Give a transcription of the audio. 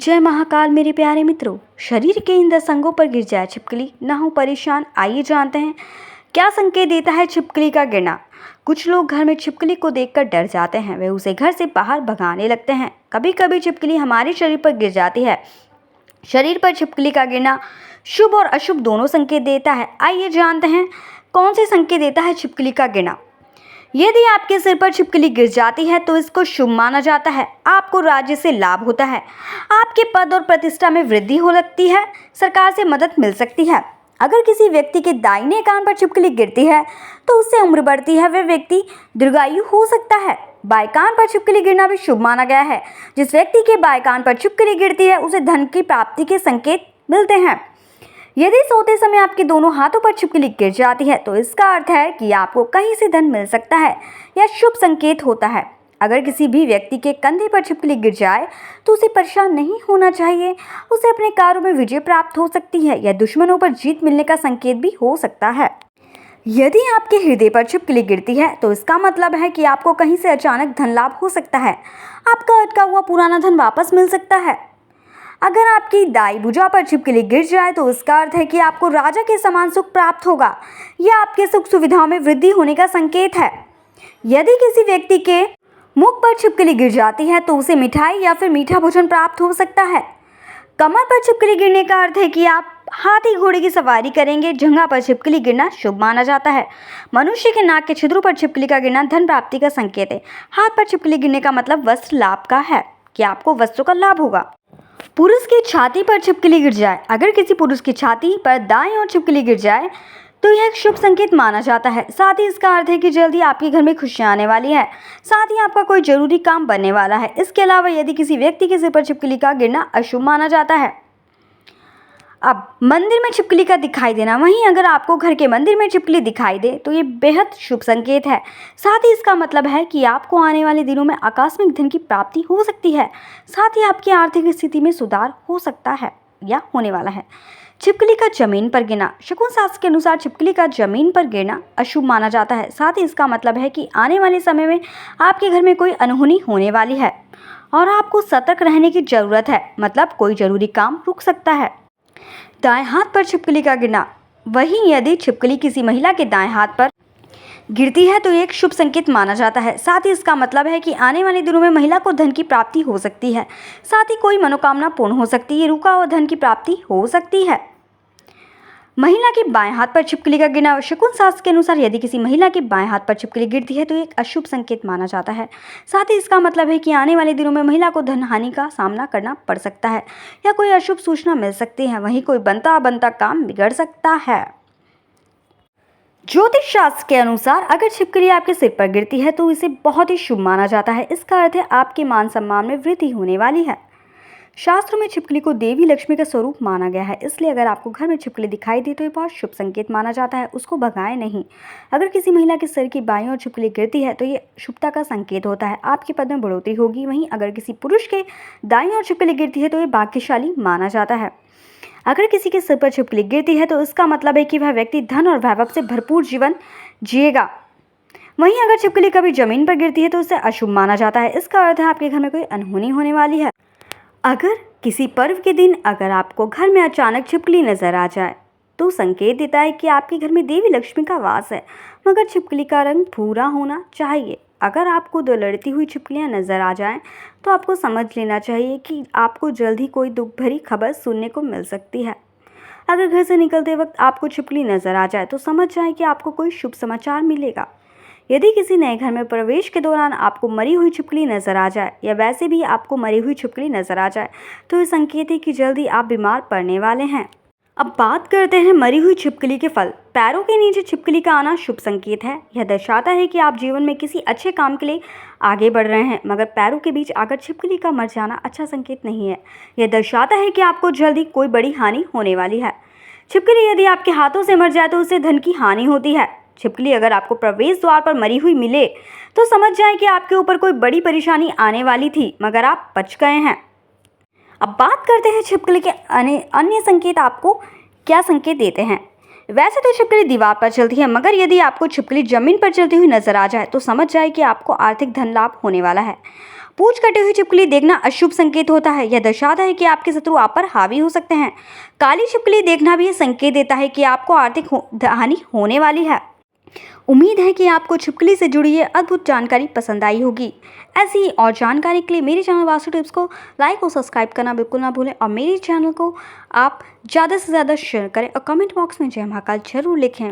जय महाकाल मेरे प्यारे मित्रों। शरीर के इन 10 अंगों पर गिर जाए छिपकली, ना हो परेशान। आइए जानते हैं क्या संकेत देता है छिपकली का गिरना। कुछ लोग घर में छिपकली को देखकर डर जाते हैं, वे उसे घर से बाहर भगाने लगते हैं। कभी कभी छिपकली हमारे शरीर पर गिर जाती है। शरीर पर छिपकली का गिरना शुभ और अशुभ दोनों संकेत देता है। आइए जानते हैं कौन से संकेत देता है छिपकली का गिरना। यदि आपके सिर पर छिपकली गिर जाती है तो इसको शुभ माना जाता है। आपको राज्य से लाभ होता है, आपके पद और प्रतिष्ठा में वृद्धि हो सकती है, सरकार से मदद मिल सकती है। अगर किसी व्यक्ति के दाहिने कान पर छिपकली गिरती है तो उससे उम्र बढ़ती है, वह व्यक्ति दीर्घायु हो सकता है। बाएं कान पर छिपकली गिरना भी शुभ माना गया है। जिस व्यक्ति के बाएं कान पर छिपकली गिरती है उसे धन की प्राप्ति के संकेत मिलते हैं। यदि सोते समय आपके दोनों हाथों पर छिपकली गिर जाती है तो इसका अर्थ है कि आपको कहीं से धन मिल सकता है, यह शुभ संकेत होता है। अगर किसी भी व्यक्ति के कंधे पर छिपकली गिर जाए तो उसे परेशान नहीं होना चाहिए, उसे अपने कार्यों में विजय प्राप्त हो सकती है। यह दुश्मनों पर जीत मिलने का संकेत भी हो सकता है। यदि आपके हृदय पर छिपकली गिरती है तो इसका मतलब है कि आपको कहीं से अचानक धन लाभ हो सकता है, आपका अटका हुआ पुराना धन वापस मिल सकता है। अगर आपकी दाई भुजा पर छिपकली गिर जाए तो इसका अर्थ है कि आपको राजा के समान सुख प्राप्त होगा, यह आपके सुख सुविधाओं में वृद्धि होने का संकेत है। यदि किसी व्यक्ति के मुख पर छिपकली गिर जाती है तो उसे मिठाई या फिर मीठा भोजन प्राप्त हो सकता है। कमर पर छिपकली गिरने का अर्थ है कि आप हाथी घोड़े की सवारी करेंगे। जंघा पर छिपकली गिरना शुभ माना जाता है। मनुष्य के नाक के छिद्रों पर छिपकली का गिरना धन प्राप्ति का संकेत है। हाथ पर छिपकली गिरने का मतलब वस्त्र लाभ का है कि आपको वस्त्रों का लाभ होगा। पुरुष की छाती पर छिपकली गिर जाए, अगर किसी पुरुष की छाती पर दाईं ओर छिपकली गिर जाए तो यह एक शुभ संकेत माना जाता है। साथ ही इसका अर्थ है कि जल्दी आपके घर में खुशियां आने वाली है, साथ ही आपका कोई जरूरी काम बनने वाला है। इसके अलावा यदि किसी व्यक्ति के सिर पर छिपकली का गिरना अशुभ माना जाता है। अब मंदिर में छिपकली का दिखाई देना, वहीं अगर आपको घर के मंदिर में छिपकली दिखाई दे तो ये बेहद शुभ संकेत है। साथ ही इसका मतलब है कि आपको आने वाले दिनों में आकस्मिक धन की प्राप्ति हो सकती है, साथ ही आपकी आर्थिक स्थिति में सुधार हो सकता है या होने वाला है। छिपकली का जमीन पर गिरना, शकुन शास्त्र के अनुसार छिपकली का जमीन पर गिरना अशुभ माना जाता है। साथ ही इसका मतलब है कि आने वाले समय में आपके घर में कोई अनहोनी होने वाली है और आपको सतर्क रहने की जरूरत है, मतलब कोई जरूरी काम रुक सकता है। दाएं हाथ पर छिपकली का गिरना, वहीं यदि छिपकली किसी महिला के दाएं हाथ पर गिरती है तो एक शुभ संकेत माना जाता है। साथ ही इसका मतलब है कि आने वाले दिनों में महिला को धन की प्राप्ति हो सकती है, साथ ही कोई मनोकामना पूर्ण हो सकती है, रुका हुआ धन की प्राप्ति हो सकती है। महिला के बाएं हाथ पर छिपकली का गिरना, शकुन शास्त्र के अनुसार यदि किसी महिला के बाएं हाथ पर छिपकली गिरती है तो एक अशुभ संकेत माना जाता है। साथ ही इसका मतलब है कि आने वाले दिनों में महिला को धन हानि का सामना करना पड़ सकता है या कोई अशुभ सूचना मिल सकती है, वहीं कोई बनता काम बिगड़ सकता है। ज्योतिष शास्त्र के अनुसार अगर छिपकली आपके सिर पर गिरती है तो इसे बहुत ही शुभ माना जाता है। इसका अर्थ है आपके मान सम्मान में वृद्धि होने वाली है। शास्त्रों में छिपकली को देवी लक्ष्मी का स्वरूप माना गया है, इसलिए अगर आपको घर में छिपकली दिखाई दे तो ये बहुत शुभ संकेत माना जाता है, उसको भगाएं नहीं। अगर किसी महिला के सिर की बाईं ओर छिपकली गिरती है तो ये शुभता का संकेत होता है, आपके पद में बढ़ोतरी होगी। वहीं अगर किसी पुरुष के दाईं ओर छिपकली गिरती है तो ये भाग्यशाली माना जाता है। अगर किसी के सिर पर छिपकली गिरती है तो इसका मतलब है कि वह व्यक्ति धन और वैभव से भरपूर जीवन जिएगा। वहीं अगर छिपकली कभी जमीन पर गिरती है तो उसे अशुभ माना जाता है, इसका अर्थ है आपके घर में कोई अनहोनी होने वाली है। अगर किसी पर्व के दिन अगर आपको घर में अचानक छिपकली नजर आ जाए तो संकेत देता है कि आपके घर में देवी लक्ष्मी का वास है, मगर छिपकली का रंग भूरा होना चाहिए। अगर आपको 2 लड़ती हुई छिपकलियां नजर आ जाएं तो आपको समझ लेना चाहिए कि आपको जल्द ही कोई दुख भरी खबर सुनने को मिल सकती है। अगर घर से निकलते वक्त आपको छिपकली नजर आ जाए तो समझ जाए कि आपको कोई शुभ समाचार मिलेगा। यदि किसी नए घर में प्रवेश के दौरान आपको मरी हुई छिपकली नजर आ जाए या वैसे भी आपको मरी हुई छिपकली नजर आ जाए तो ये संकेत है कि जल्दी आप बीमार पड़ने वाले हैं। अब बात करते हैं मरी हुई छिपकली के फल। पैरों के नीचे छिपकली का आना शुभ संकेत है। यह दर्शाता है कि आप जीवन में किसी अच्छे काम के लिए आगे बढ़ रहे हैं, मगर पैरों के बीच आकर छिपकली का मर जाना अच्छा संकेत नहीं है। यह दर्शाता है कि आपको जल्दी कोई बड़ी हानि होने वाली है। छिपकली यदि आपके हाथों से मर जाए तो उससे धन की हानि होती है। छिपकली अगर आपको प्रवेश द्वार पर मरी हुई मिले तो समझ जाएं कि आपके ऊपर कोई बड़ी परेशानी आने वाली थी, मगर आप बच गए हैं। अब बात करते हैं छिपकली के अन्य संकेत आपको क्या संकेत देते हैं। वैसे तो छिपकली दीवार पर चलती है, मगर यदि आपको छिपकली जमीन पर चलती हुई नजर आ जाए तो समझ जाए कि आपको आर्थिक धन लाभ होने वाला है। पूंछ कटी हुई छिपकली देखना अशुभ संकेत होता है। यह दर्शाता है कि आपके शत्रु आप पर हावी हो सकते हैं। काली छिपकली देखना भी यह संकेत देता है कि आपको आर्थिक हानि होने वाली है। उम्मीद है कि आपको छिपकली से जुड़ी ये अद्भुत जानकारी पसंद आई होगी। ऐसी ही और जानकारी के लिए मेरे चैनल वास्तु टिप्स को लाइक और सब्सक्राइब करना बिल्कुल ना भूलें और मेरे चैनल को आप ज़्यादा से ज़्यादा शेयर करें और कमेंट बॉक्स में जय महाकाल जरूर लिखें।